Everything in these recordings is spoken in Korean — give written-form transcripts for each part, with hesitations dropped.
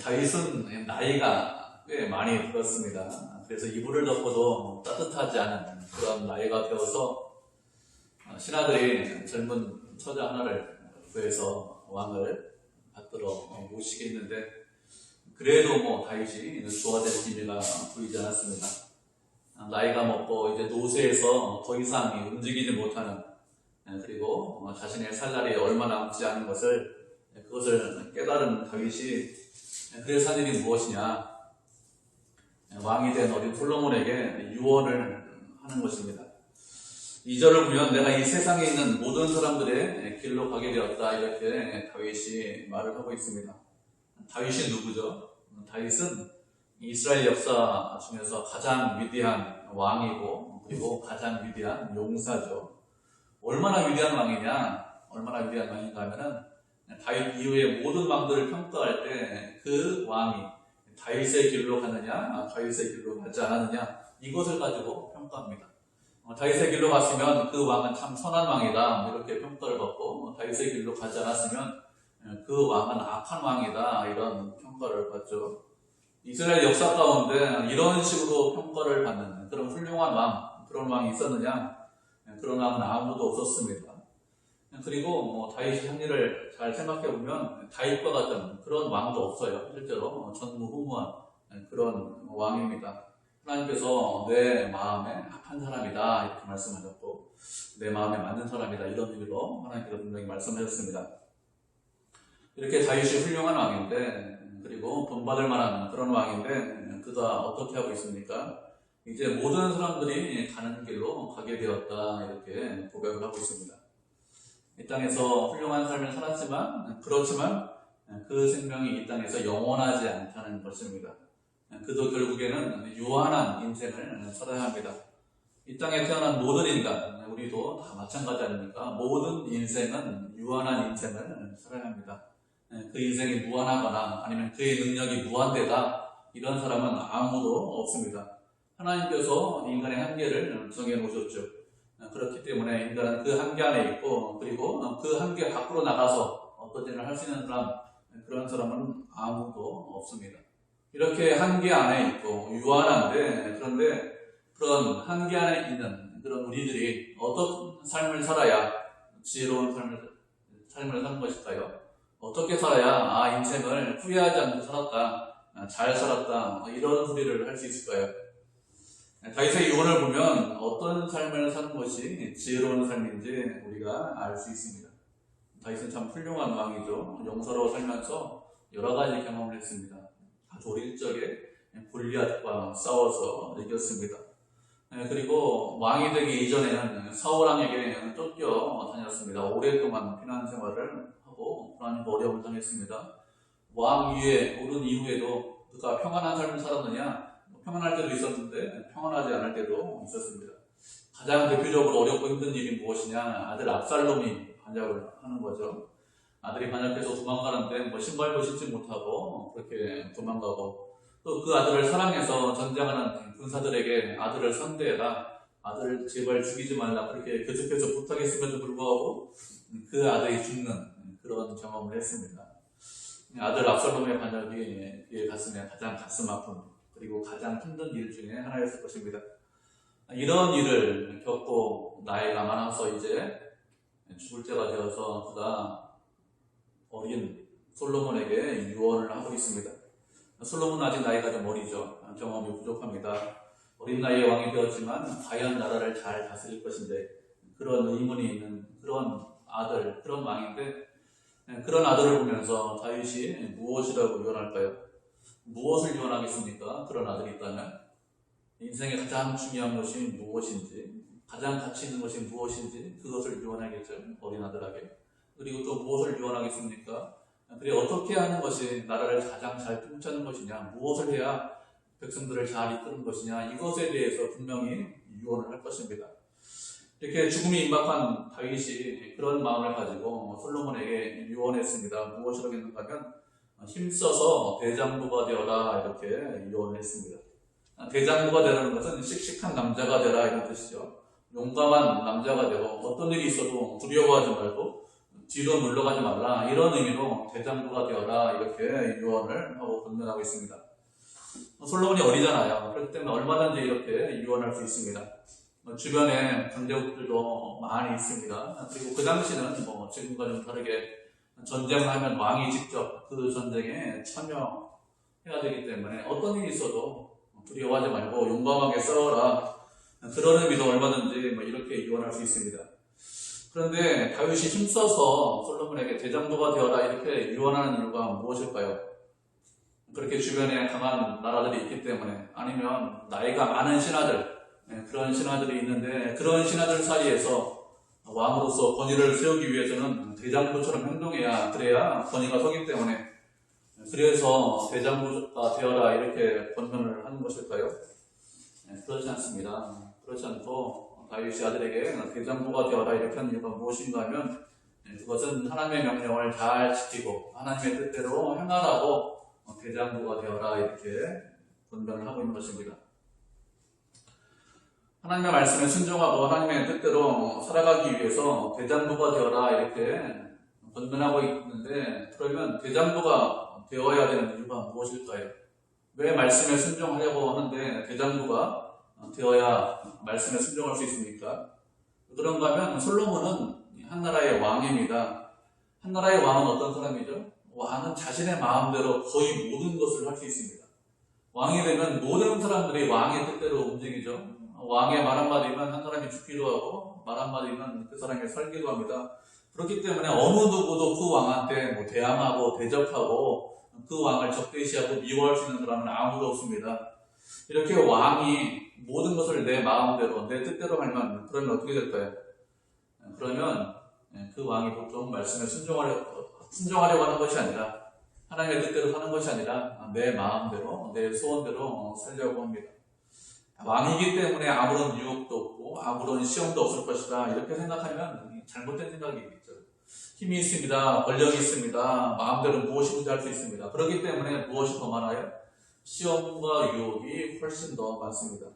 다윗은 나이가 꽤 많이 들었습니다. 그래서 이불을 덮어도 따뜻하지 않은 그런 나이가 되어서 신하들이 젊은 처자 하나를 구해서 왕을 받들어 모시게 했는데, 그래도 다윗이 좋아질 기미가 보이지 않았습니다. 나이가 먹고 이제 노쇠해서 더 이상 움직이지 못하는, 그리고 자신의 살 날이 얼마 남지 않은 그것을 깨달은 다윗이 그래서 한 일이 무엇이냐, 왕이 된 어린 솔로몬에게 유언을 하는 것입니다. 2절을 보면 내가 이 세상에 있는 모든 사람들의 길로 가게 되었다, 이렇게 다윗이 말을 하고 있습니다. 다윗이 누구죠? 다윗은 이스라엘 역사 중에서 가장 위대한 왕이고, 그리고 가장 위대한 용사죠. 얼마나 위대한 왕이냐, 얼마나 위대한 왕인가 하면은 다윗 이후의 모든 왕들을 평가할 때 그 왕이 다윗의 길로 가느냐, 다윗의 길로 가지 않았느냐, 이것을 가지고 평가합니다. 다윗의 길로 갔으면 그 왕은 참 선한 왕이다, 이렇게 평가를 받고, 다윗의 길로 가지 않았으면 그 왕은 악한 왕이다, 이런 평가를 받죠. 이스라엘 역사 가운데 이런 식으로 평가를 받는 그런 훌륭한 왕, 그런 왕이 있었느냐? 그런 왕은 아무도 없었습니다. 그리고 다윗이 한 일을 잘 생각해보면 다윗과 같은 그런 왕도 없어요. 실제로 전무후무한 그런 왕입니다. 하나님께서 내 마음에 합한 사람이다, 이렇게 말씀하셨고, 내 마음에 맞는 사람이다, 이런 의미로 하나님께서 분명히 말씀하셨습니다. 이렇게 다윗이 훌륭한 왕인데, 그리고 본받을 만한 그런 왕인데, 그가 어떻게 하고 있습니까? 이제 모든 사람들이 가는 길로 가게 되었다, 이렇게 고백을 하고 있습니다. 이 땅에서 훌륭한 삶을 살았지만, 그렇지만 그 생명이 이 땅에서 영원하지 않다는 것입니다. 그도 결국에는 유한한 인생을 살아야 합니다. 이 땅에 태어난 모든 인간, 우리도 다 마찬가지 아닙니까? 모든 인생은 유한한 인생을 살아야 합니다. 그 인생이 무한하거나 아니면 그의 능력이 무한되다, 이런 사람은 아무도 없습니다. 하나님께서 인간의 한계를 정해놓으셨죠. 그렇기 때문에 인간은 그 한계 안에 있고, 그리고 그 한계 밖으로 나가서 어떤 일을 할 수 있는 사람, 그런 사람은 아무도 없습니다. 이렇게 한계 안에 있고 유한한데, 그런데 그런 한계 안에 있는 그런 우리들이 어떤 삶을 살아야 지혜로운 삶을 사는 것일까요? 어떻게 살아야 인생을 후회하지 않고 살았다, 잘 살았다, 이런 소리를 할 수 있을까요? 다윗의 유언을 보면 어떤 삶을 사는 것이 지혜로운 삶인지 우리가 알 수 있습니다. 다윗은 참 훌륭한 왕이죠. 용사로 살면서 여러 가지 경험을 했습니다. 아주 어릴 적에 골리앗과 싸워서 이겼습니다. 그리고 왕이 되기 이전에는 사울왕에게 쫓겨 다녔습니다. 오랫동안 피난 생활을 하고 하나님과 어려움을 당했습니다. 왕 위에 오른 이후에도 그가 평안한 삶을 살았느냐? 평안할 때도 있었는데 평안하지 않을 때도 있었습니다. 가장 대표적으로 어렵고 힘든 일이 무엇이냐? 아들 압살롬이 반역을 하는 거죠. 아들이 반역해서 도망가는데 신발도 신지 못하고 그렇게 도망가고, 또 그 아들을 사랑해서 전쟁하는 군사들에게 아들을 상대해라, 아들을 제발 죽이지 말라, 그렇게 계속해서 부탁했음에도 불구하고 그 아들이 죽는 그런 경험을 했습니다. 아들 압살롬의 반역이 그의 가슴에 가장 가슴 아픈, 그리고 가장 힘든 일 중에 하나였을 것입니다. 이런 일을 겪고 나이가 많아서 이제 죽을 때가 되어서 그가 어린 솔로몬에게 유언을 하고 있습니다. 솔로몬은 아직 나이가 좀 어리죠. 경험이 부족합니다. 어린 나이에 왕이 되었지만 과연 나라를 잘 다스릴 것인데, 그런 의문이 있는 그런 아들, 그런 왕인데, 그런 아들을 보면서 다윗이 무엇이라고 유언할까요? 무엇을 유언하겠습니까? 그런 아들이 있다면 인생의 가장 중요한 것이 무엇인지, 가장 가치 있는 것이 무엇인지, 그것을 유언하겠죠, 어린 아들에게. 그리고 또 무엇을 유언하겠습니까? 그리고 어떻게 하는 것이 나라를 가장 잘 통치하는 것이냐, 무엇을 해야 백성들을 잘 이끄는 것이냐, 이것에 대해서 분명히 유언을 할 것입니다. 이렇게 죽음이 임박한 다윗이 그런 마음을 가지고 솔로몬에게 유언했습니다. 무엇이라고 했는가 하면 힘써서 대장부가 되어라, 이렇게 유언을 했습니다. 대장부가 되라는 것은 씩씩한 남자가 되라, 이런 뜻이죠. 용감한 남자가 되고 어떤 일이 있어도 두려워하지 말고 뒤로 물러가지 말라, 이런 의미로 대장부가 되어라, 이렇게 유언을 하고 권면하고 있습니다. 솔로몬이 어리잖아요. 그렇기 때문에 얼마든지 이렇게 유언할 수 있습니다. 주변에 강대국들도 많이 있습니다. 그리고 그 당시는 지금과 좀 다르게 전쟁을 하면 왕이 직접 그 전쟁에 참여해야 되기 때문에 어떤 일이 있어도 두려워하지 말고 용감하게 싸워라, 그런 의미도 얼마든지 이렇게 유언할 수 있습니다. 그런데 다윗이 힘써서 솔로몬에게 대장부가 되어라 이렇게 유언하는 이유가 무엇일까요? 그렇게 주변에 강한 나라들이 있기 때문에, 아니면 나이가 많은 신하들, 그런 신하들이 있는데 그런 신하들 사이에서 왕으로서 권위를 세우기 위해서는 대장부처럼 행동해야, 그래야 권위가 서기 때문에, 그래서 대장부가 되어라 이렇게 권면을 하는 것일까요? 그렇지 않습니다. 그렇지 않고 다윗이 아들에게 대장부가 되어라 이렇게 하는 이유가 무엇인가 하면, 그것은 하나님의 명령을 잘 지키고 하나님의 뜻대로 행하라고 대장부가 되어라 이렇게 권면을 하고 있는 것입니다. 하나님의 말씀에 순종하고 하나님의 뜻대로 살아가기 위해서 대장부가 되어라 이렇게 권면하고 있는데, 그러면 대장부가 되어야 되는 이유가 무엇일까요? 왜 말씀에 순종하려고 하는데 대장부가 되어야 말씀에 순종할 수 있습니까? 그런가 하면 솔로몬은 한 나라의 왕입니다. 한 나라의 왕은 어떤 사람이죠? 왕은 자신의 마음대로 거의 모든 것을 할 수 있습니다. 왕이 되면 모든 사람들이 왕의 뜻대로 움직이죠. 왕의 말 한마디면 한 사람이 죽기도 하고, 말 한마디면 그 사람이 살기도 합니다. 그렇기 때문에 어느 누구도 그 왕한테 대항하고 대적하고 그 왕을 적대시하고 미워할 수 있는 사람은 아무도 없습니다. 이렇게 왕이 모든 것을 내 마음대로, 내 뜻대로 하면, 그러면 어떻게 될까요? 그러면 그 왕이 보통 말씀에 순종하려고 하는 것이 아니라, 하나님의 뜻대로 사는 것이 아니라 내 마음대로, 내 소원대로 살려고 합니다. 왕이기 때문에 아무런 유혹도 없고 아무런 시험도 없을 것이다 이렇게 생각하면 잘못된 생각이겠죠. 힘이 있습니다. 권력이 있습니다. 마음대로 무엇이든지 할 수 있습니다. 그렇기 때문에 무엇이 더 많아요? 시험과 유혹이 훨씬 더 많습니다.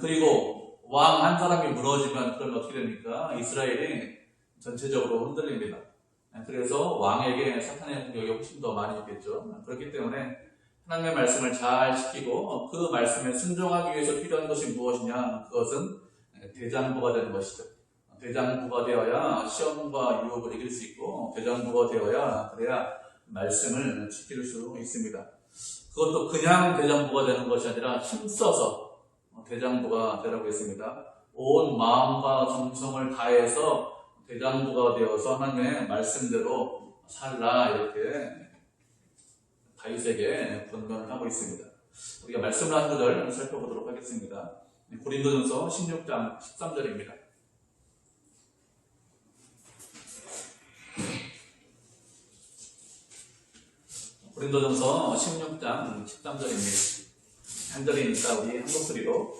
그리고 왕 한 사람이 무너지면 그러면 어떻게 됩니까? 이스라엘이 전체적으로 흔들립니다. 그래서 왕에게 사탄의 공격이 훨씬 더 많이 있겠죠. 그렇기 때문에 하나님의 말씀을 잘 지키고 그 말씀에 순종하기 위해서 필요한 것이 무엇이냐? 그것은 대장부가 되는 것이죠. 대장부가 되어야 시험과 유혹을 이길 수 있고, 대장부가 되어야 그래야 말씀을 지킬 수 있습니다. 그것도 그냥 대장부가 되는 것이 아니라 힘써서 대장부가 되라고 했습니다. 온 마음과 정성을 다해서 대장부가 되어서 하나님의 말씀대로 살라 이렇게 다윗에게 권면을 하고 있습니다. 우리가 말씀을 한 구절 살펴보도록 하겠습니다. 고린도전서 16장 13절입니다. 고린도전서 16장 13절입니다. 한 절이니까 우리 한 목소리로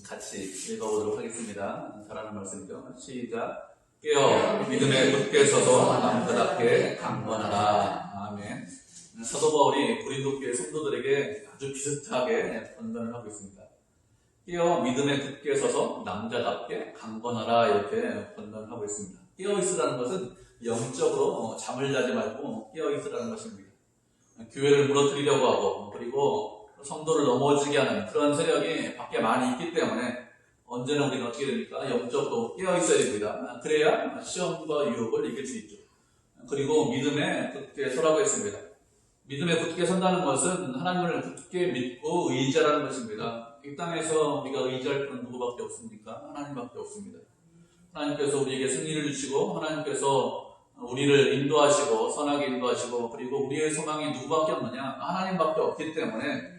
같이 읽어보도록 하겠습니다. 잘하는 말씀이죠. 시작. 깨어 믿음에 굳게 서서 남자답게 강건하라. 아멘. 사도 바울이 고린도 교회 성도들에게 아주 비슷하게 권면을 하고 있습니다. 깨어 믿음에 굳게 서서 남자답게 강건하라 이렇게 권면을 하고 있습니다. 깨어 있으라는 것은 영적으로 잠을 자지 말고 깨어 있으라는 것입니다. 교회를 무너뜨리려고 하고, 그리고 성도를 넘어지게 하는 그런 세력이 밖에 많이 있기 때문에 언제나 우리는 어떻게 됩니까? 영적으로 깨어 있어야 됩니다. 그래야 시험과 유혹을 이길 수 있죠. 그리고 믿음에 굳게 서라고 했습니다. 믿음에 굳게 선다는 것은 하나님을 굳게 믿고 의지하라는 것입니다. 이 땅에서 우리가 의지할 분은 누구밖에 없습니까? 하나님밖에 없습니다. 하나님께서 우리에게 승리를 주시고, 하나님께서 우리를 인도하시고 선하게 인도하시고, 그리고 우리의 소망이 누구밖에 없느냐? 하나님밖에 없기 때문에,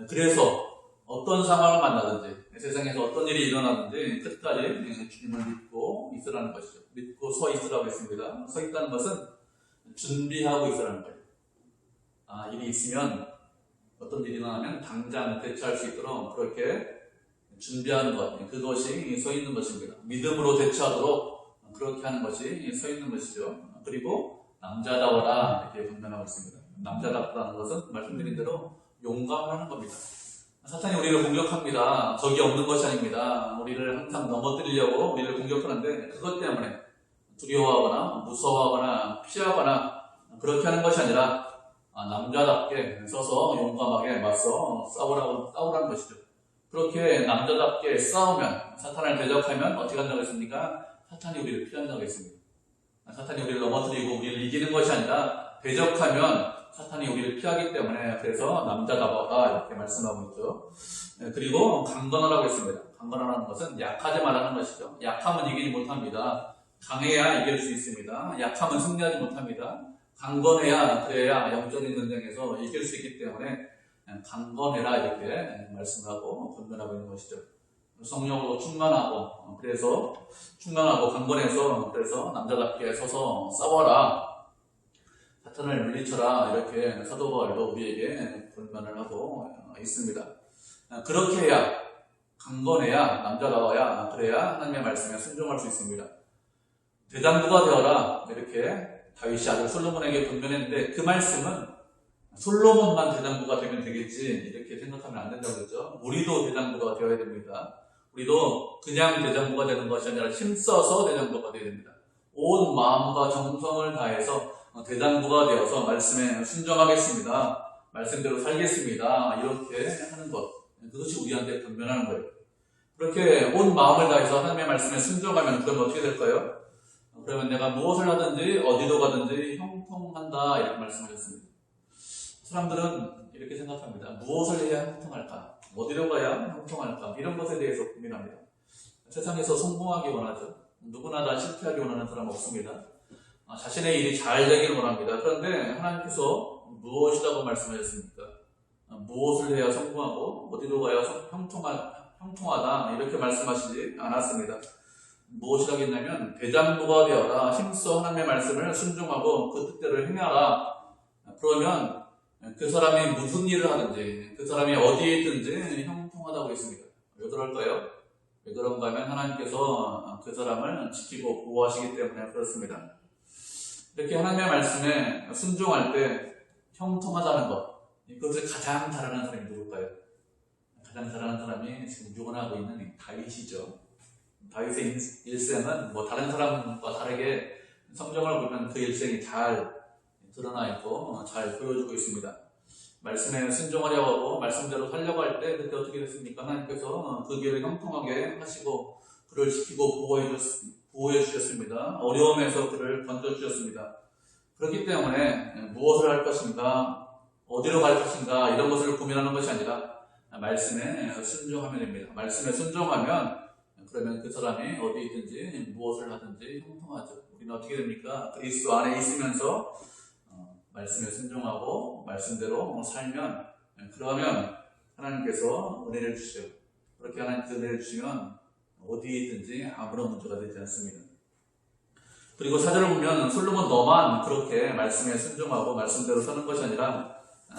그래서 어떤 상황을 만나든지 세상에서 어떤 일이 일어나든지 끝까지 주님을 믿고 있으라는 것이죠. 믿고 서 있으라고 했습니다. 서 있다는 것은 준비하고 있으라는 거예요. 일이 있으면, 어떤 일이 일어나면 당장 대처할 수 있도록 그렇게 준비하는 것, 그것이 서 있는 것입니다. 믿음으로 대처하도록 그렇게 하는 것이 서 있는 것이죠. 그리고 남자다워라 이렇게 권면하고 있습니다. 남자답다는 것은 말씀드린 대로 용감하는 겁니다. 사탄이 우리를 공격합니다. 적이 없는 것이 아닙니다. 우리를 항상 넘어뜨리려고 우리를 공격하는데, 그것 때문에 두려워하거나 무서워하거나 피하거나 그렇게 하는 것이 아니라 남자답게 서서 용감하게 맞서 싸우라는 것이죠. 그렇게 남자답게 싸우면, 사탄을 대적하면 어떻게 한다고 했습니까? 사탄이 우리를 피한다고 했습니다. 사탄이 우리를 넘어뜨리고 우리를 이기는 것이 아니라 대적하면 사탄이 우리를 피하기 때문에, 그래서 남자답아라 이렇게 말씀하고 있죠. 그리고 강건하라고 했습니다. 강건하라는 것은 약하지 말라는 것이죠. 약하면 이기지 못합니다. 강해야 이길 수 있습니다. 약하면 승리하지 못합니다. 강건해야, 그래야 영적인 전쟁에서 이길 수 있기 때문에 강건해라 이렇게 말씀하고 권면하고 있는 것이죠. 성령으로 충만하고, 그래서 충만하고 강건해서, 그래서 남자답게 서서 싸워라, 사탄을 물리쳐라, 이렇게 사도 바울도 우리에게 권면을 하고 있습니다. 그렇게 해야, 강건해야, 남자다워야, 그래야 하나님의 말씀에 순종할 수 있습니다. 대장부가 되어라, 이렇게 다윗이 아들 솔로몬에게 권면했는데, 그 말씀은 솔로몬만 대장부가 되면 되겠지 이렇게 생각하면 안 된다고 그랬죠. 우리도 대장부가 되어야 됩니다. 우리도 그냥 대장부가 되는 것이 아니라 힘써서 대장부가 되어야 됩니다. 온 마음과 정성을 다해서 대장부가 되어서 말씀에 순종하겠습니다, 말씀대로 살겠습니다, 이렇게 하는 것, 그것이 우리한테 권면하는 거예요. 그렇게 온 마음을 다해서 하나님의 말씀에 순종하면 그러면 어떻게 될까요? 그러면 내가 무엇을 하든지 어디로 가든지 형통한다 이렇게 말씀하셨습니다. 사람들은 이렇게 생각합니다. 무엇을 해야 형통할까? 어디로 가야 형통할까? 이런 것에 대해서 고민합니다. 세상에서 성공하기 원하죠. 누구나 다 실패하기 원하는 사람 없습니다. 자신의 일이 잘 되길 원합니다. 그런데 하나님께서 무엇이라고 말씀하셨습니까? 무엇을 해야 성공하고 어디로 가야 형통하다 이렇게 말씀하시지 않았습니다. 무엇이라고 했냐면 대장부가 되어라, 힘써 하나님의 말씀을 순종하고 그 뜻대로 행하라. 그러면 그 사람이 무슨 일을 하든지, 그 사람이 어디에 있든지 형통하다고 했습니다. 왜 그럴까요? 왜 그런가 하면 하나님께서 그 사람을 지키고 보호하시기 때문에 그렇습니다. 이렇게 하나님의 말씀에 순종할 때 형통하다는 것, 이것을 가장 잘하는 사람이 누굴까요? 가장 잘하는 사람이 지금 유언하고 있는 다윗이죠. 다윗의 일생은 뭐 다른 사람과 다르게 성경을 보면 그 일생이 잘 드러나 있고 잘 보여주고 있습니다. 말씀에 순종하려고 하고 말씀대로 살려고 할 때 그때 어떻게 됐습니까? 하나님께서 그 길을 형통하게 하시고 그를 지키고 보호해 주셨습니다. 어려움에서 그를 건져주셨습니다. 그렇기 때문에 무엇을 할 것인가, 어디로 갈 것인가 이런 것을 고민하는 것이 아니라 말씀에 순종하면 됩니다. 말씀에 순종하면 그러면 그 사람이 어디 있든지 무엇을 하든지 형통하죠. 우리는 어떻게 됩니까? 그리스도 안에 있으면서 말씀에 순종하고 말씀대로 살면, 그러면 하나님께서 은혜를 주시죠. 그렇게 하나님께서 은혜를 주시면 어디에 있든지 아무런 문제가 되지 않습니다. 그리고 사절을 보면 솔로몬 너만 그렇게 말씀에 순종하고 말씀대로 사는 것이 아니라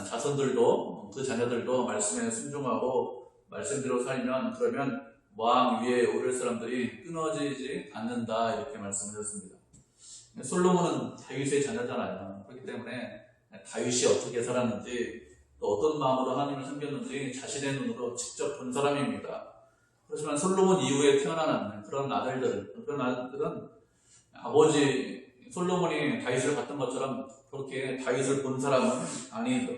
자손들도, 그 자녀들도 말씀에 순종하고 말씀대로 살면, 그러면 왕 위에 오를 사람들이 끊어지지 않는다 이렇게 말씀하셨습니다. 솔로몬은 다윗의 자녀잖아요. 그렇기 때문에 다윗이 어떻게 살았는지, 또 어떤 마음으로 하나님을 섬겼는지 자신의 눈으로 직접 본 사람입니다. 그렇지만 솔로몬 이후에 태어나는 그런 아들들은 아버지 솔로몬이 다윗을 봤던 것처럼 그렇게 다윗을 본 사람은 아니죠.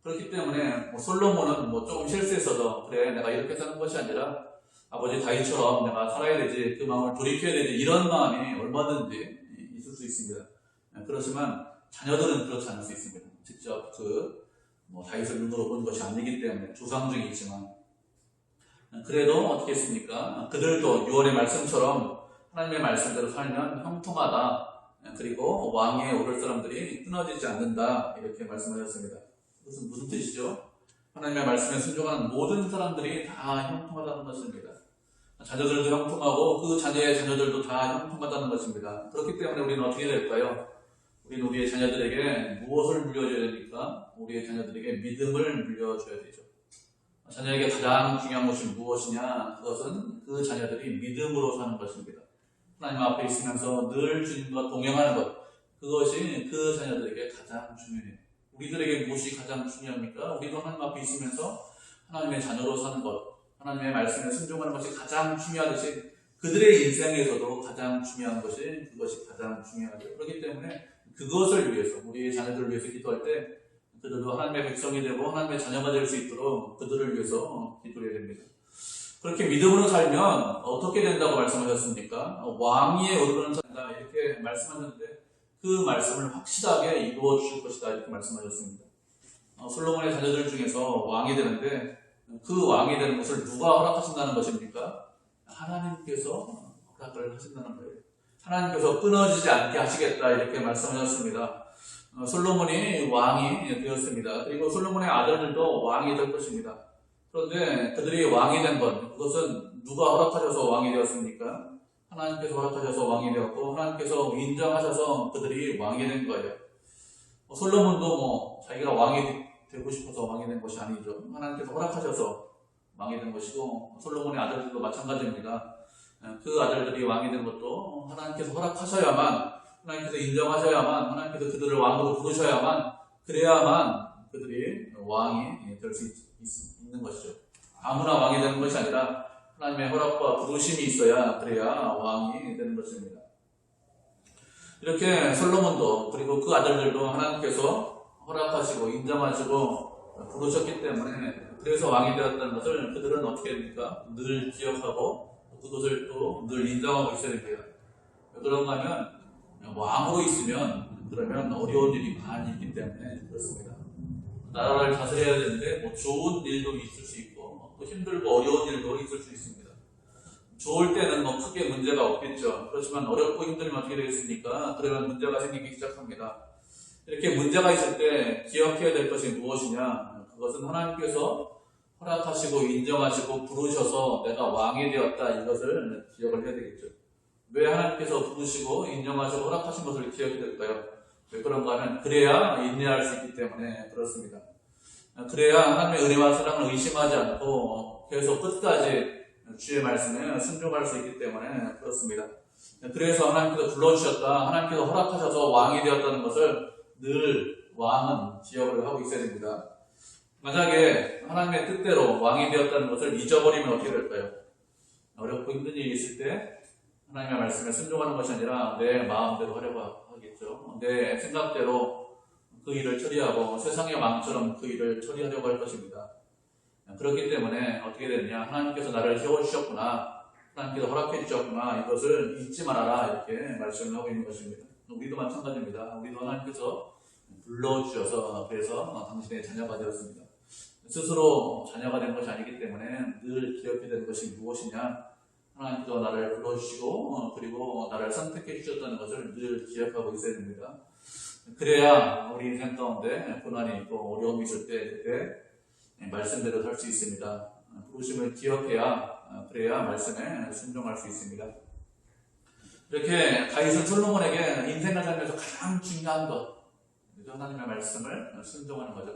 그렇기 때문에 솔로몬은 조금 실수했어도 그래 내가 이렇게 사는 것이 아니라 아버지 다윗처럼 내가 살아야 되지, 그 마음을 돌이켜야 되지, 이런 마음이 얼마든지 있을 수 있습니다. 그렇지만 자녀들은 그렇지 않을 수 있습니다. 직접 다윗을 눈으로 본 것이 아니기 때문에 조상 중에 있지만, 그래도 어떻게 했습니까? 그들도 유언의 말씀처럼 하나님의 말씀대로 살면 형통하다. 그리고 왕위에 오를 사람들이 끊어지지 않는다. 이렇게 말씀하셨습니다. 무슨 뜻이죠? 하나님의 말씀에 순종하는 모든 사람들이 다 형통하다는 것입니다. 자녀들도 형통하고 그 자녀의 자녀들도 다 형통하다는 것입니다. 그렇기 때문에 우리는 어떻게 될까요? 우리는 우리의 자녀들에게 무엇을 물려줘야 됩니까? 우리의 자녀들에게 믿음을 물려줘야 되죠. 자녀에게 가장 중요한 것이 무엇이냐? 그것은 그 자녀들이 믿음으로 사는 것입니다. 하나님 앞에 있으면서 늘 주님과 동행하는 것, 그것이 그 자녀들에게 가장 중요해요. 우리들에게 무엇이 가장 중요합니까? 우리도 하나님 앞에 있으면서 하나님의 자녀로 사는 것, 하나님의 말씀에 순종하는 것이 가장 중요하듯이 그들의 인생에서도 가장 중요한 것이 그것이 가장 중요하죠. 그렇기 때문에 그것을 위해서 우리 자녀들을 위해서 기도할 때 그들도 하나님의 백성이 되고 하나님의 자녀가 될 수 있도록 그들을 위해서 기도해야 됩니다. 그렇게 믿음으로 살면 어떻게 된다고 말씀하셨습니까? 왕위에 오르는 자다 이렇게 말씀하셨는데 그 말씀을 확실하게 이루어 주실 것이다 이렇게 말씀하셨습니다. 솔로몬의 자녀들 중에서 왕이 되는데 그 왕이 되는 것을 누가 허락하신다는 것입니까? 하나님께서 허락을 하신다는 거예요. 하나님께서 끊어지지 않게 하시겠다 이렇게 말씀하셨습니다. 솔로몬이 왕이 되었습니다. 그리고 솔로몬의 아들들도 왕이 될 것입니다. 그런데 그들이 왕이 된 것, 그것은 누가 허락하셔서 왕이 되었습니까? 하나님께서 허락하셔서 왕이 되었고 하나님께서 인정하셔서 그들이 왕이 된 거예요. 솔로몬도 자기가 왕이 되고 싶어서 왕이 된 것이 아니죠. 하나님께서 허락하셔서 왕이 된 것이고 솔로몬의 아들들도 마찬가지입니다. 그 아들들이 왕이 된 것도 하나님께서 허락하셔야만, 하나님께서 인정하셔야만, 하나님께서 그들을 왕으로 부르셔야만, 그래야만 그들이 왕이 될 수 있는 것이죠. 아무나 왕이 되는 것이 아니라 하나님의 허락과 부르심이 있어야 그래야 왕이 되는 것입니다. 이렇게 솔로몬도 그리고 그 아들들도 하나님께서 허락하시고 인정하시고 부르셨기 때문에 그래서 왕이 되었다는 것을 그들은 어떻게 됩니까? 늘 기억하고 그것을 또 늘 인정하고 있어야 됩니다. 그런가 하면 왕으로 있으면 그러면 어려운 일이 많이 있기 때문에 그렇습니다. 나라를 다스려야 되는데 좋은 일도 있을 수 있고 또 힘들고 어려운 일도 있을 수 있습니다. 좋을 때는 크게 문제가 없겠죠. 그렇지만 어렵고 힘들면 어떻게 되겠습니까? 그러면 문제가 생기기 시작합니다. 이렇게 문제가 있을 때 기억해야 될 것이 무엇이냐? 그것은 하나님께서 허락하시고 인정하시고 부르셔서 내가 왕이 되었다 이것을 기억을 해야 되겠죠. 왜 하나님께서 부르시고 인정하시고 허락하신 것을 기억해야 될까요? 왜 그런가 하면 그래야 인내할 수 있기 때문에 그렇습니다. 그래야 하나님의 은혜와 사랑을 의심하지 않고 계속 끝까지 주의 말씀에 순종할 수 있기 때문에 그렇습니다. 그래서 하나님께서 불러주셨다, 하나님께서 허락하셔서 왕이 되었다는 것을 늘 왕은 기억을 하고 있어야 됩니다. 만약에 하나님의 뜻대로 왕이 되었다는 것을 잊어버리면 어떻게 될까요? 어렵고 힘든 일이 있을 때 하나님의 말씀에 순종하는 것이 아니라 내 마음대로 하려고 하겠죠. 내 생각대로 그 일을 처리하고 세상의 왕처럼 그 일을 처리하려고 할 것입니다. 그렇기 때문에 어떻게 되느냐, 하나님께서 나를 세워주셨구나, 하나님께서 허락해 주셨구나, 이것을 잊지 말아라 이렇게 말씀을 하고 있는 것입니다. 우리도 마찬가지입니다. 우리도 하나님께서 불러주셔서 그래서 당신의 자녀가 되었습니다. 스스로 자녀가 된 것이 아니기 때문에 늘 기억해야 되는 것이 무엇이냐, 하나님께서 나를 불러주시고 그리고 나를 선택해 주셨다는 것을 늘 기억하고 있어야 됩니다. 그래야 우리 인생 가운데 고난이 있고 어려움이 있을 때 그때 말씀대로 살 수 있습니다. 부르심을 기억해야 그래야 말씀에 순종할 수 있습니다. 이렇게 다윗은 솔로몬에게 인생을 살면서 가장 중요한 것, 하나님의 말씀을 순종하는 거죠.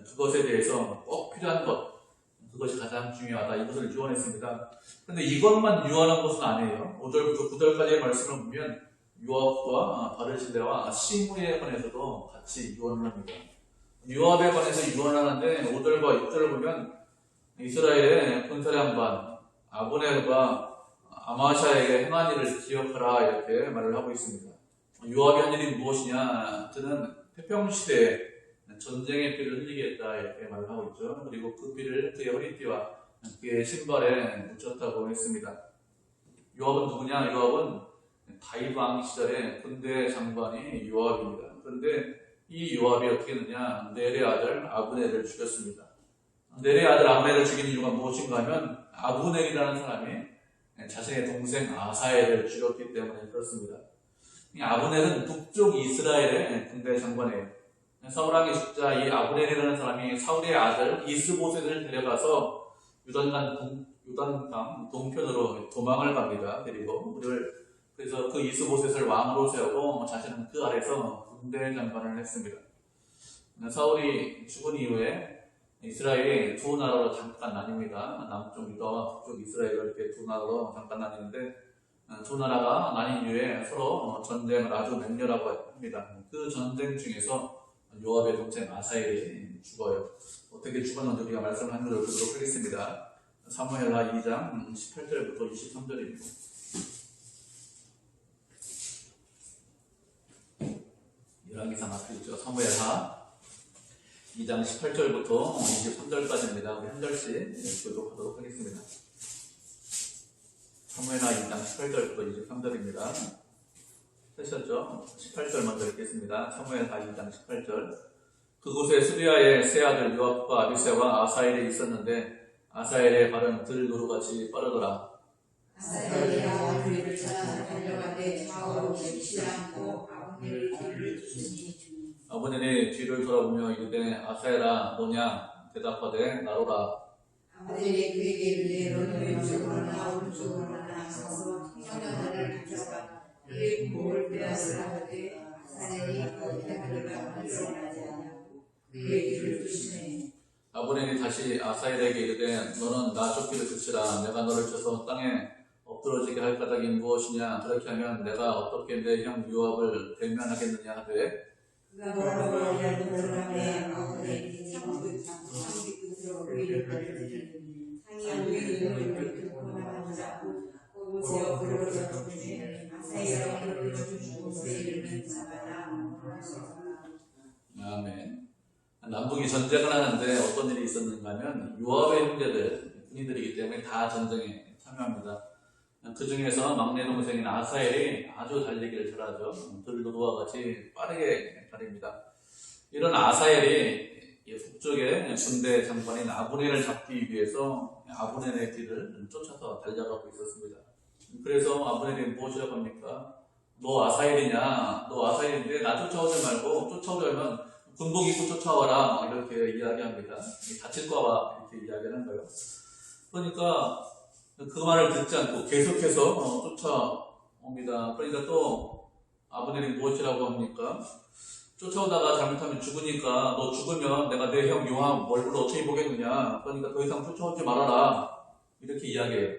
그것에 대해서 꼭 필요한 것, 그것이 가장 중요하다, 이것을 유언했습니다. 그런데 이것만 유언한 것은 아니에요. 5절부터 9절까지의 말씀을 보면 요압과 바르실레와 시므에 관해서도 같이 유언을 합니다. 요압에 관해서 유언하는데 5절과 6절을 보면 이스라엘의 군사령관 아브넬과 아마샤에게 행한 일을 기억하라 이렇게 말을 하고 있습니다. 요압이 한 일이 무엇이냐? 그는 태평시대에 전쟁의 피를 흘리게 했다 이렇게 말을 하고 있죠. 그리고 그 피를 그의 허리띠와 그의 신발에 묻혔다고 했습니다. 요압은 누구냐? 요압은 다윗 왕 시절의 군대 장관이 요압입니다. 그런데 이 요압이 어떻게 했느냐? 넬의 아들 아브넬을 죽였습니다. 넬의 아들 아브넬을 죽인 이유가 무엇인가 하면 아브넬이라는 사람이 자신의 동생 아사엘을 죽였기 때문에 그렇습니다. 이 아브넬은 북쪽 이스라엘의 군대 장관이에요. 사울왕이 죽자 이 아브넬이라는 사람이 사울의 아들 이스보셋을 데려가서 요단강 동편으로 도망을 갑니다. 그래서 그 이스보셋을 왕으로 세우고 자신은 그 아래서 군대 장관을 했습니다. 사울이 죽은 이후에 이스라엘이 두 나라로 잠깐 나뉩니다. 남쪽 유다와 북쪽 이스라엘을 이렇게 두 나라로 잠깐 나뉘는데 두 나라가 나뉜 이후에 서로 전쟁을 아주 맹렬하고 합니다. 그 전쟁 중에서 요압의 동생 아사엘이 죽어요. 어떻게 죽었는지 우리가 말씀을 한 것을 보도록 하겠습니다. 사무엘하 2장 18절부터 23절입니다. 열왕기상 앞에 있죠. 사무엘하 2장 18절부터 23절까지입니다. 우리 한 절씩 교독하도록 하겠습니다. 사무엘하 2장 18절부터 23절입니다. 되셨죠? 18절 먼저 읽겠습니다. 사무엘하 2장 18절. 그곳에 수리아의 세 아들 요압과 아비새와 아사엘이 있었는데 아사엘의 발은 들노루같이 빠르더라. 아사엘이 아버지를 찾아 달려가되 좌우로 멈추지 않고 아버지를 뒤를 쫓으니 아버지는 뒤를 돌아보며 이르되 아사엘아 너냐 대답하되 나로라. 아버지는 그에게 이르되 너는 왼쪽으로나 오른쪽으로나 서서 청년들을 붙잡아 그의 군복을 빼앗으라 하되 아사엘이 거기에 달려가 반성하지 아니하고 그의 뒤를 쫓으니 아브넬이 다시 아사엘에게 이르되 너는 나 쫓기를 그치라. 내가 너를 쳐서 땅에 엎드러지게 할 까닭이 무엇이냐. 그렇게 하면 내가 어떻게 내 형 요압을 대면하겠느냐 하되 그가 뭐라고 하냐고 들어가매 아버지는 창기 끝으로 그의 발을 들이니 상이 눈을 듣고 나가자고 그곳에 엎드러져 죽으니 아사엘이 그를 준 곳에 이르는 자마다 아멘. 남북이 전쟁을 하는데 어떤 일이 있었는가 하면 요압의 형제들 군인들이기 때문에 다 전쟁에 참여합니다. 그 중에서 막내 동생인 아사엘이 아주 달리기를 잘하죠. 들노루와 같이 빠르게 달립니다. 이런 아사엘이 북쪽의 군대 장관인 아브넬을 잡기 위해서 아브넬의 뒤를 쫓아서 달려가고 있었습니다. 그래서 아브넬이 무엇이라고 합니까? 너 아사엘이냐? 너 아사엘인데 나 쫓아오지 말고 쫓아오려면 군복 입고 쫓아와라. 이렇게 이야기합니다. 다칠까봐 이렇게 이야기하는 거예요. 그러니까 그 말을 듣지 않고 계속해서 쫓아옵니다. 그러니까 또 아브넬이 무엇이라고 합니까? 쫓아오다가 잘못하면 죽으니까 너 죽으면 내가 내 형 요압 얼굴을 어떻게 보겠느냐. 그러니까 더 이상 쫓아오지 말아라. 이렇게 이야기해요.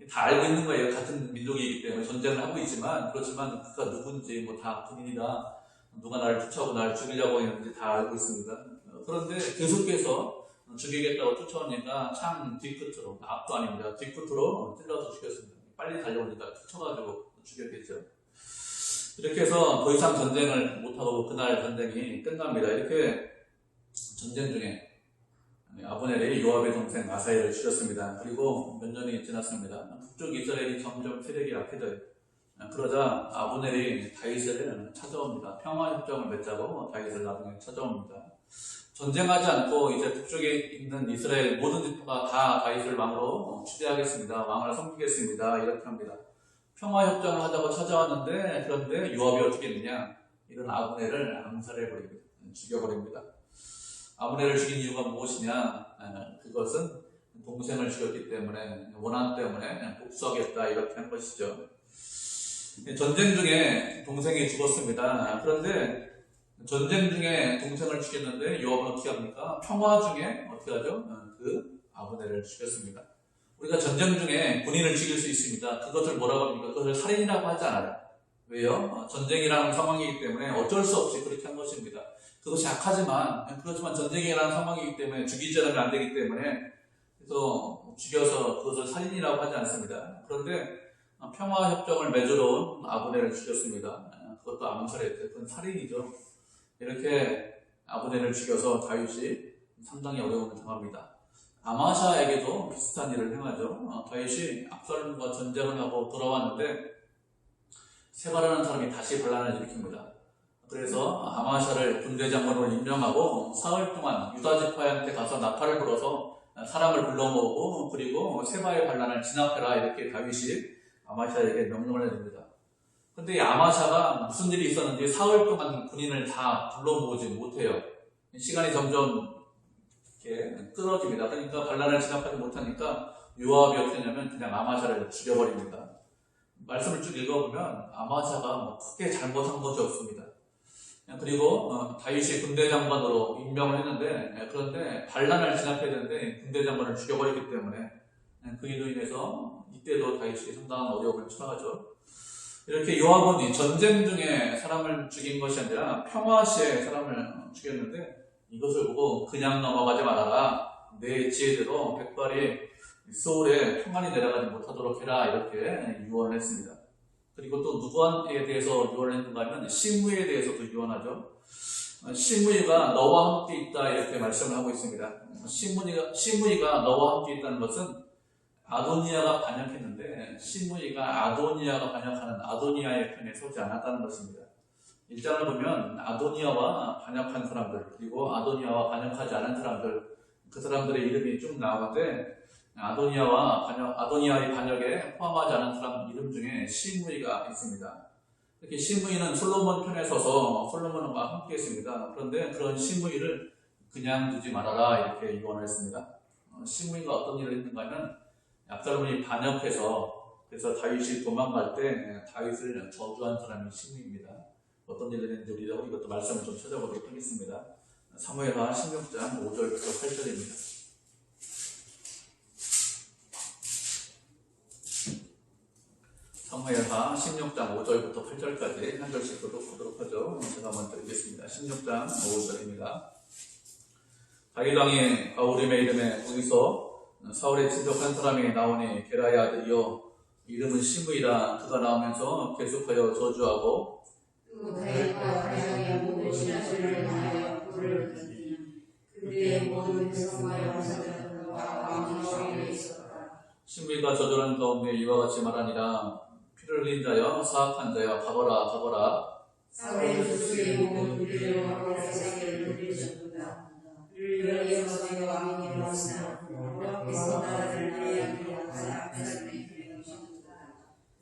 다 알고 있는 거예요. 같은 민족이기 때문에 전쟁을 하고 있지만 그렇지만 그가 누군지 뭐 다 군인이다. 누가 나를 쫓아오고 나를 죽이려고 했는지 다 알고 있습니다. 그런데 계속해서 죽이겠다고 쫓아오니까 창 뒤끝으로, 앞도 아닙니다. 뒤끝으로 찔러서 죽였습니다. 빨리 달려오니까 쫓아가지고 죽였겠죠. 이렇게 해서 더 이상 전쟁을 못하고 그날 전쟁이 끝납니다. 이렇게 전쟁 중에 아브넬이 요압의 동생 아사엘을 죽였습니다. 그리고 몇 년이 지났습니다. 북쪽 이스라엘이 점점 세력이 약해져요. 그러자 아브넬이 다윗을 찾아옵니다. 평화협정을 맺자고 다윗을 나중에 찾아옵니다. 전쟁하지 않고 이제 북쪽에 있는 이스라엘 모든 지파가 다 다윗을 왕으로 추대하겠습니다. 왕을 섬기겠습니다. 이렇게 합니다. 평화협정을 하자고 찾아왔는데 그런데 요압이 어떻게 했느냐? 이런 아브넬을 암살해버립니다. 죽여버립니다. 아브넬을 죽인 이유가 무엇이냐? 그것은 동생을 죽였기 때문에 원한 때문에 복수하겠다 이렇게 한 것이죠. 전쟁 중에 동생이 죽었습니다. 그런데 전쟁 중에 동생을 죽였는데 요압은 어떻게 합니까? 평화 중에 어떻게 하죠? 그 아브넬을 죽였습니다. 우리가 전쟁 중에 군인을 죽일 수 있습니다. 그것을 뭐라고 합니까? 그것을 살인이라고 하지 않아요. 왜요? 전쟁이라는 상황이기 때문에 어쩔 수 없이 그렇게 한 것입니다. 그것이 그렇지만 전쟁이라는 상황이기 때문에 죽이지 않으면 안 되기 때문에 그래서 죽여서 그것을 살인이라고 하지 않습니다. 그런데 평화협정을 맺으러 온 아브넬을 죽였습니다. 그것도 암살했죠. 그건 살인이죠. 이렇게 아브넬을 죽여서 다윗이 상당히 어려움을 당합니다. 아마샤에게도 비슷한 일을 행하죠. 다윗이 압살롬과 전쟁을 하고 돌아왔는데 세바라는 사람이 다시 반란을 일으킵니다. 그래서 아마샤를 군대장관으로 임명하고 사흘 동안 유다 지파한테 가서 나팔을 불어서 사람을 불러 모으고 그리고 세바의 반란을 진압해라 이렇게 다윗이 아마샤에게 명령을 내립니다. 근데 이 아마샤가 무슨 일이 있었는지 사흘 동안 군인을 다 불러 모으지 못해요. 시간이 점점 이렇게 끊어집니다. 그러니까 반란을 진압하지 못하니까 요압이 어떻게 하냐면 그냥 아마샤를 죽여버립니다. 말씀을 쭉 읽어보면 아마샤가 뭐 크게 잘못한 것이 없습니다. 그리고 다윗이 군대장관으로 임명을 했는데 그런데 반란을 진압해야 되는데 군대장관을 죽여버렸기 때문에 그 일로 인해서 이때도 다윗이 상당한 어려움을 처하죠. 이렇게 요압은 전쟁 중에 사람을 죽인 것이 아니라 평화 시에 사람을 죽였는데 이것을 보고 그냥 넘어가지 말아라. 내 지혜대로 백발이 소울에 평안이 내려가지 못하도록 해라. 이렇게 유언을 했습니다. 그리고 또 누구에 대해서 유언을 했는가 하면 시므이에 대해서도 유언하죠. 시므이가 너와 함께 있다 이렇게 말씀을 하고 있습니다. 시므이가 너와 함께 있다는 것은 아도니아가 반역했는데 시므이가 아도니아가 반역하는 아도니아의 편에 서지 않았다는 것입니다. 1장을 보면 아도니아와 반역한 사람들 그리고 아도니아와 반역하지 않은 사람들 그 사람들의 이름이 쭉 나오는데 아도니아의 반역에 포함하지 않은 사람 이름 중에 시므이가 있습니다. 이렇게 시므이는 솔로몬 편에 서서 솔로몬과 함께 했습니다. 그런데 그런 시므이를 그냥 두지 말아라 이렇게 유언을 했습니다. 시므이가 어떤 일을 했는가 하면 압살롬이 반역해서 그래서 다윗이 도망갈 때 다윗을 저주한 사람이 시므이입니다. 어떤 일을 했는지 우리가 이것도 말씀을 좀 찾아보도록 하겠습니다. 사무엘하 16장 5절부터 8절입니다. 사무엘하 16장 5절부터 8절까지 한 절씩 보도록 하죠. 제가 먼저 읽겠습니다. 16장 5절입니다. 다윗 왕이 바울임의 이름에 거기서 사울의 친족한 사람이 나오니 게라의 아들이요 이름은 시므이라. 그가 나오면서 계속하여 저주하고 또 다윗과 가정의 모든 신하들을 향하여 불을 던지니 그들의 모든 백성과 용사들과 왕이 주위에 있었다. 시므이가 저주하는 가운데 이와 같이 말하니라. 피를 흘린 자여 사악한 자여 가거라. 사울의 조수의 모든 무리를 왕에게 돌리셨도다. 이를 위해서 내가 왕이 일어났으나 여호와께서 나라를 위하여 앞에서 이르셨도다.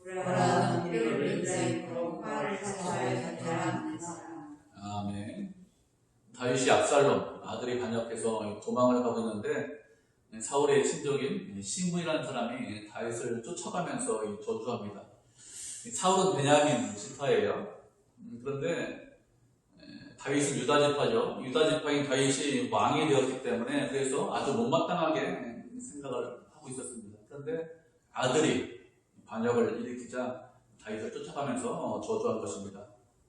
불안한 피를 흘린 자이고 화를 타셔야 되라. 아멘. 다윗이 압살롬 아들이 반역해서 도망을 가고 있는데 사울의 친족인 시므이라는 사람이 다윗을 쫓아가면서 저주합니다. 사울은 베냐민 지파예요. 그런데 다윗은 유다 지파죠. 유다 지파인 다윗이 왕이 되었기 때문에 그래서 아주 못마땅하게 생각을 하고 있었습니다. 그런데 아들이 반역을 일으키자 다윗을 쫓아가면서 저주한 것입니다.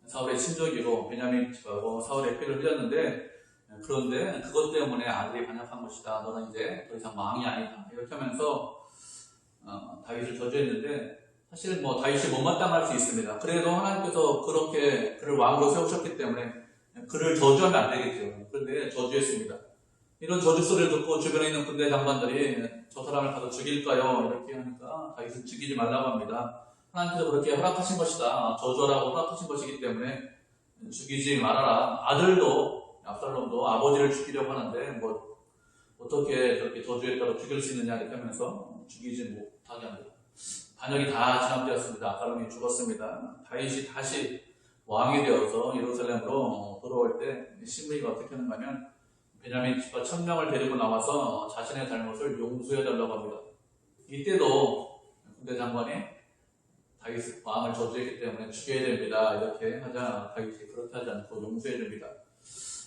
사울의 친족이고 베냐민 지파고 사울의 피를 흘렸는데 그런데 그것 때문에 아들이 반역한 것이다. 너는 이제 더 이상 왕이 아니다. 이렇게 하면서 다윗을 저주했는데 사실 다윗이 못마땅할 수 있습니다. 그래도 하나님께서 그렇게 그를 왕으로 세우셨기 때문에 그를 저주하면 안 되겠죠. 그런데 저주했습니다. 이런 저주 소리를 듣고 주변에 있는 군대 장관들이 저 사람을 가서 죽일까요? 이렇게 하니까 다윗을 죽이지 말라고 합니다. 하나님께서 그렇게 허락하신 것이다. 저주하라고 허락하신 것이기 때문에 죽이지 말아라. 아들도 압살롬도 아버지를 죽이려고 하는데 어떻게 저렇게 저주했다고 죽일 수 있느냐 이렇게 하면서 죽이지 못하게 합니다. 반역이 다 진압되었습니다. 압살롬이 죽었습니다. 다윗이 다시 왕이 되어서 예루살렘으로 돌아올 때 시므이가 어떻게 하는가 하면 베냐민 지파 1000명을 데리고 나와서 자신의 잘못을 용서해달라고 합니다. 이때도 군대 장관이 다윗 왕을 저주했기 때문에 죽여야 됩니다. 이렇게 하자 다윗이 그렇게 하지 않고 용서해 줍니다.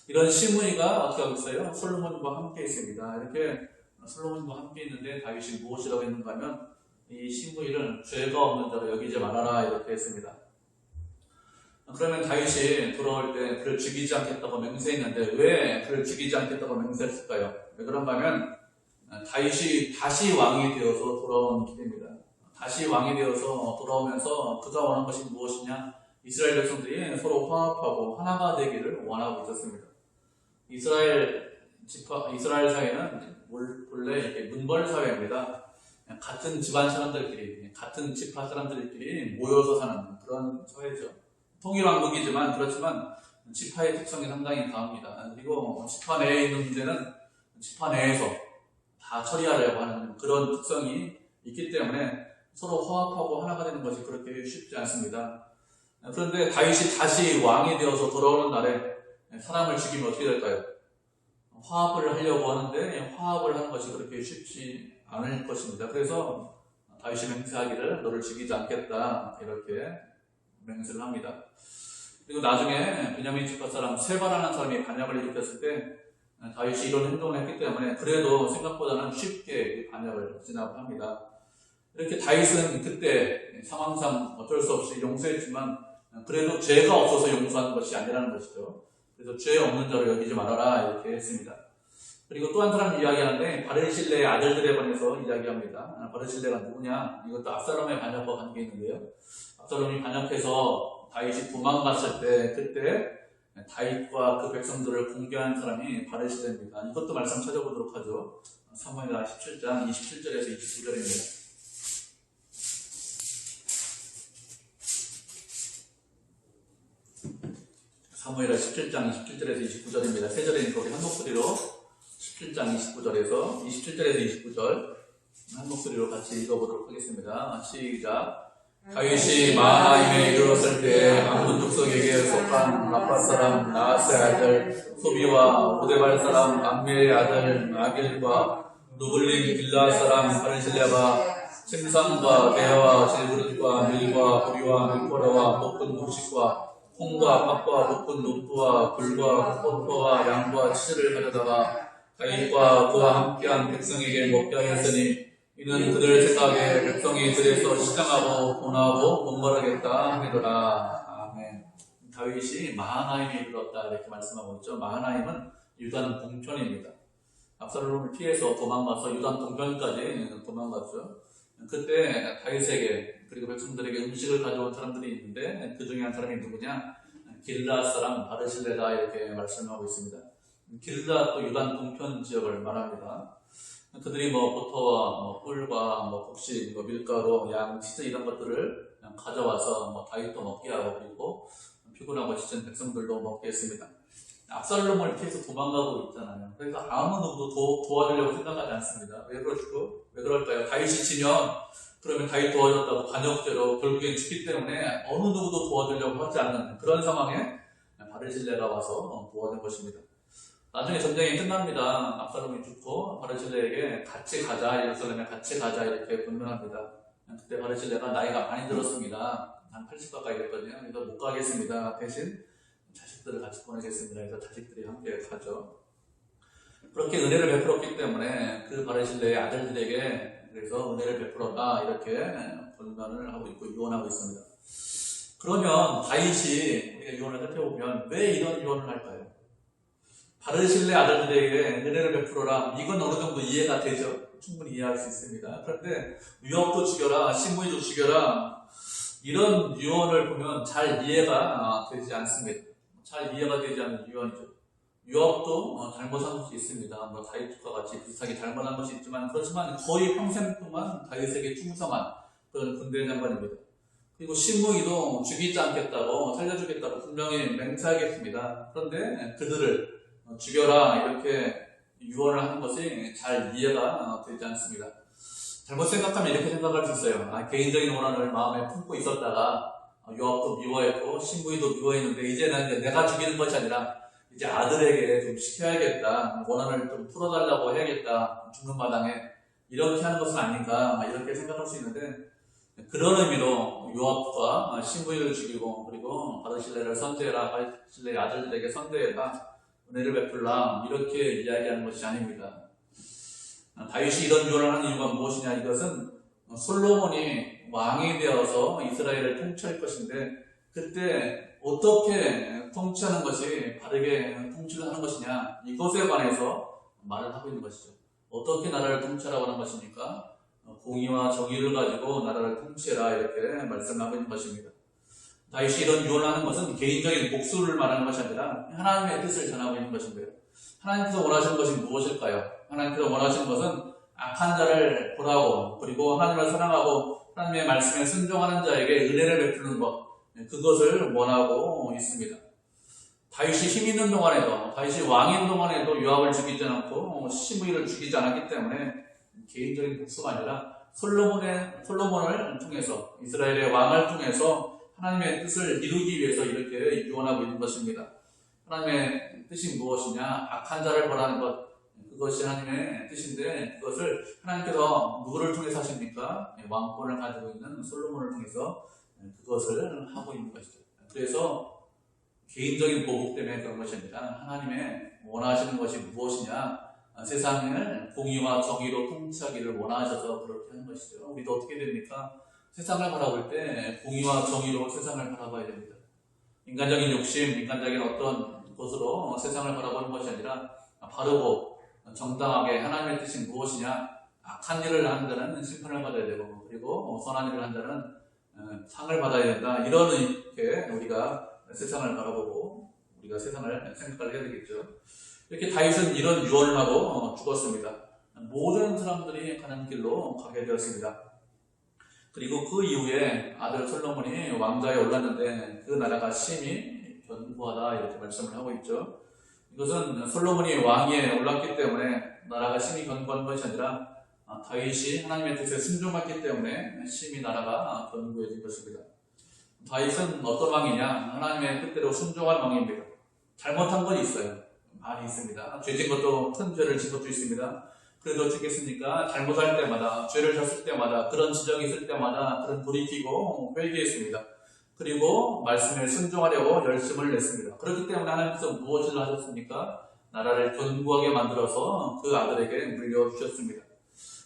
이런 시므이가 어떻게 하고 있어요? 솔로몬과 함께 있습니다. 이렇게 솔로몬과 함께 있는데 다윗이 무엇이라고 했는가 하면 이 시므이를 죄가 없는 자로 여기지 말아라 이렇게 했습니다. 그러면 다윗이 돌아올 때 그를 죽이지 않겠다고 맹세했는데 왜 그를 죽이지 않겠다고 맹세했을까요? 왜 그런가 하면 다윗이 다시 왕이 되어서 돌아온 길입니다. 다시 왕이 되어서 돌아오면서 그가 원한 것이 무엇이냐? 이스라엘 백성들이 서로 화합하고 하나가 되기를 원하고 있었습니다. 이스라엘 사회는 본래 이렇게 문벌 사회입니다. 같은 집안 사람들끼리, 같은 지파 사람들끼리 모여서 사는 그런 사회죠. 통일왕국이지만 그렇지만 지파의 특성이 상당히 강합니다. 그리고 지파 내에 있는 문제는 지파 내에서 다 처리하려고 하는 그런 특성이 있기 때문에 서로 화합하고 하나가 되는 것이 그렇게 쉽지 않습니다. 그런데 다윗이 다시 왕이 되어서 돌아오는 날에 사람을 죽이면 어떻게 될까요? 화합을 하려고 하는데 화합을 하는 것이 그렇게 쉽지 않을 것입니다. 그래서 다윗이 맹세하기를 너를 죽이지 않겠다 이렇게 맹세를 합니다. 그리고 나중에 베냐민 지파 사람 세바라는 사람이 반역을 일으켰을 때 다윗이 이런 행동을 했기 때문에 그래도 생각보다는 쉽게 반역을 진압합니다. 이렇게 다윗은 그때 상황상 어쩔 수 없이 용서했지만 그래도 죄가 없어서 용서하는 것이 아니라는 것이죠. 그래서 죄 없는 자로 여기지 말아라 이렇게 했습니다. 그리고 또 한 사람 이야기하는데 바르실레의 아들들에 관해서 이야기합니다. 바르실레가 누구냐? 이것도 압살롬의 반역과 관계 있는데요. 압살롬이 반역해서 다윗이 도망갔을 때 그때 다윗과 그 백성들을 공개한 사람이 바르실레입니다. 이것도 말씀 찾아보도록 하죠. 사무엘하 17장 27절에서 29절입니다. 사무엘하 17장 27절에서 29절입니다. 세 절이니까 우리 한 목소리로 17장 29절에서 27절에서 29절 한 목소리로 같이 읽어보도록 하겠습니다. 시작. 다윗이 마하나임에 이르렀을 때 암몬 족속에게 속한 라팟 사람 나하스의 아들 소비와 오데발 사람 암미의 아들 아길과 누블린 길라 사람 바르실레가 침상과 대야와 질그릇과 밀과 보리와 밀가루와 볶은 곡식과 콩과 팥과 볶은 노프와 굴과 포터와 양과 치즈를 가져다가 다윗과 그와 함께한 백성에게 먹게 하였으니 이는 그들 생각에 백성이 들에서 시장하고 돈하고 돈벌하겠다 하더라. 아멘. 다윗이 마하나임에 이르렀다 이렇게 말씀하고 있죠. 마하나임은 유단 동편입니다. 압살롬을 피해서 도망가서 유단 동편까지 도망갔죠. 그때 다윗에게 그리고 백성들에게 음식을 가져온 사람들이 있는데 그 중에 한 사람이 누구냐? 길라 사람 바르실레다 이렇게 말씀하고 있습니다. 길라도 유단 동편 지역을 말합니다. 그들이 버터와 꿀과 곡식, 밀가루, 양, 치즈 이런 것들을 그냥 가져와서 다윗도 먹게 하고 그리고 피곤하고 지친 백성들도 먹게 했습니다. 압살롬을 피해서 도망가고 있잖아요. 그래서 아무 누구도 도와주려고 생각하지 않습니다. 왜 그럴까요? 다윗이 지면 그러면 다윗 도와줬다고 반역죄로 결국엔 죽기 때문에 어느 누구도 도와주려고 하지 않는 그런 상황에 바르실레가 와서 도와준 것입니다. 나중에 전쟁이 끝납니다. 압살롬이 죽고 바르실레에게 같이 가자, 예루살렘에 같이 가자 이렇게 분명합니다. 그때 바르실레가 나이가 많이 들었습니다. 한 80 가까이 됐거든요. 그래서 못 가겠습니다. 대신 자식들을 같이 보내겠습니다. 그래서 자식들이 함께 가죠. 그렇게 은혜를 베풀었기 때문에 그 바르실레의 아들들에게 그래서 은혜를 베풀었다 이렇게 권면을 하고 있고 유언하고 있습니다. 그러면 다윗이 우리가 유언을 살펴보면 왜 이런 유언을 할까요? 바르실레 아들들에게 은혜를 베풀어라. 이건 어느 정도 이해가 되죠. 충분히 이해할 수 있습니다. 그런데 유업도 죽여라, 신부이도 죽여라. 이런 유언을 보면 잘 이해가 되지 않습니다. 잘 이해가 되지 않는 유언이죠. 유업도 잘못한 것이 있습니다. 다윗과 같이 비슷하게 잘못한 것이 있지만 그렇지만 거의 평생 동안 다윗에게 충성한 그런 군대 장관입니다. 그리고 신무이도 죽이지 않겠다고 살려주겠다고 분명히 맹세하겠습니다. 그런데 그들을 죽여라 이렇게 유언을 하는 것이 잘 이해가 되지 않습니다. 잘못 생각하면 이렇게 생각할 수 있어요. 개인적인 원한을 마음에 품고 있었다가 요압도 미워했고 신부이도 미워했는데 이제는 내가 죽이는 것이 아니라 이제 아들에게 좀 시켜야겠다, 원한을 좀 풀어달라고 해야겠다, 죽는 마당에 이렇게 하는 것은 아닌가 이렇게 생각할 수 있는데 그런 의미로 요압과 신부이를 죽이고 그리고 바르실레를 선대해라, 바르실레의 아들들에게 선대해라, 은혜를 베풀라 이렇게 이야기하는 것이 아닙니다. 다윗이 이런 유언을 하는 이유가 무엇이냐? 이것은 솔로몬이 왕이 되어서 이스라엘을 통치할 것인데 그때 어떻게 통치하는 것이 바르게 통치를 하는 것이냐 이것에 관해서 말을 하고 있는 것이죠. 어떻게 나라를 통치하라고 하는 것입니까? 공의와 정의를 가지고 나라를 통치해라 이렇게 말씀하고 있는 것입니다. 다윗이 이런 유언을 하는 것은 개인적인 복수를 말하는 것이 아니라 하나님의 뜻을 전하고 있는 것인데요. 하나님께서 원하시는 것이 무엇일까요? 하나님께서 원하시는 것은 악한 자를 보라고 그리고 하나님을 사랑하고 하나님의 말씀에 순종하는 자에게 은혜를 베푸는 것, 그것을 원하고 있습니다. 다윗이 힘 있는 동안에도, 다윗이 왕인 동안에도 요압을 죽이지 않고 시므이를 죽이지 않았기 때문에 개인적인 복수가 아니라 솔로몬을 통해서, 이스라엘의 왕을 통해서 하나님의 뜻을 이루기 위해서 이렇게 유언하고 있는 것입니다. 하나님의 뜻이 무엇이냐? 악한 자를 벌하는 것, 그것이 하나님의 뜻인데 그것을 하나님께서 누구를 통해서 하십니까? 왕권을 가지고 있는 솔로몬을 통해서 그것을 하고 있는 것이죠. 그래서 개인적인 보복 때문에 그런 것이 아니라 하나님의 원하시는 것이 무엇이냐? 세상을 공의와 정의로 통치하기를 원하셔서 그렇게 하는 것이죠. 우리도 어떻게 됩니까? 세상을 바라볼 때 공의와 정의로 세상을 바라봐야 됩니다. 인간적인 욕심, 인간적인 어떤 것으로 세상을 바라보는 것이 아니라 바르고 정당하게 하나님의 뜻이 무엇이냐, 악한 일을 한 자는 심판을 받아야 되고, 그리고 선한 일을 한 자는 상을 받아야 된다. 이렇게 우리가 세상을 바라보고 우리가 세상을 생각을 해야 되겠죠. 이렇게 다윗은 이런 유언을 하고 죽었습니다. 모든 사람들이 가는 길로 가게 되었습니다. 그리고 그 이후에 아들 솔로몬이 왕좌에 올랐는데 그 나라가 심히 견고하다 이렇게 말씀을 하고 있죠. 이것은 솔로몬이 왕위에 올랐기 때문에 나라가 심히 견고한 것이 아니라 다윗이 하나님의 뜻에 순종했기 때문에 심히 나라가 견고해진 것입니다. 다윗은 어떤 왕이냐? 하나님의 뜻대로 순종한 왕입니다. 잘못한 건 있어요. 많이 있습니다. 죄진 것도 큰 죄를 진 것도 있습니다. 그래도 어떻겠습니까? 잘못할 때마다, 죄를 졌을 때마다, 그런 지적이 있을 때마다 그런 돌이키고 회개했습니다. 그리고 말씀에 순종하려고 열심을 냈습니다. 그렇기 때문에 하나님께서 무엇을 하셨습니까? 나라를 견고하게 만들어서 그 아들에게 물려주셨습니다.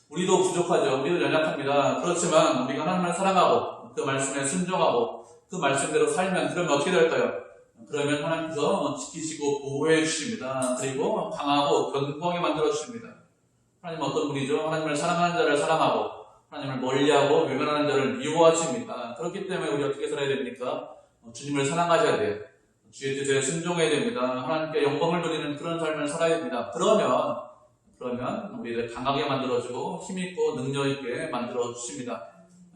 우리도 부족하죠. 우리도 연약합니다. 그렇지만 우리가 하나님을 사랑하고 그 말씀에 순종하고 그 말씀대로 살면 그러면 어떻게 될까요? 그러면 하나님께서 지키시고 보호해 주십니다. 그리고 강하고 견고하게 만들어 주십니다. 하나님은 어떤 분이죠? 하나님을 사랑하는 자를 사랑하고 하나님을 멀리하고 외면하는 자를 미워하십니다. 그렇기 때문에 우리 어떻게 살아야 됩니까? 주님을 사랑하셔야 돼요. 주의 뜻에 순종해야 됩니다. 하나님께 영광을 돌리는 그런 삶을 살아야 됩니다. 그러면 우리를 강하게 만들어주고 힘있고 능력있게 만들어주십니다.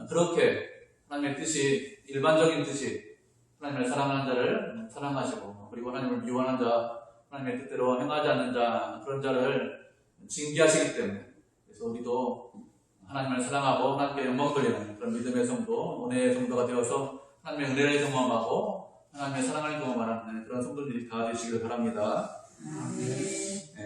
그렇게 하나님의 뜻이, 일반적인 뜻이 하나님을 사랑하는 자를 사랑하시고 그리고 하나님을 미워하는 자, 하나님의 뜻대로 행하지 않는 자, 그런 자를 징계하시기 때문에, 그래서 우리도 하나님을 사랑하고 하나님께 영광 돌리는 그런 믿음의 성도, 은혜의 성도가 되어서 하나님의 은혜를 경험하고 하나님의 사랑을 경험하는 그런 성도들이 다 되시길 바랍니다. 아멘.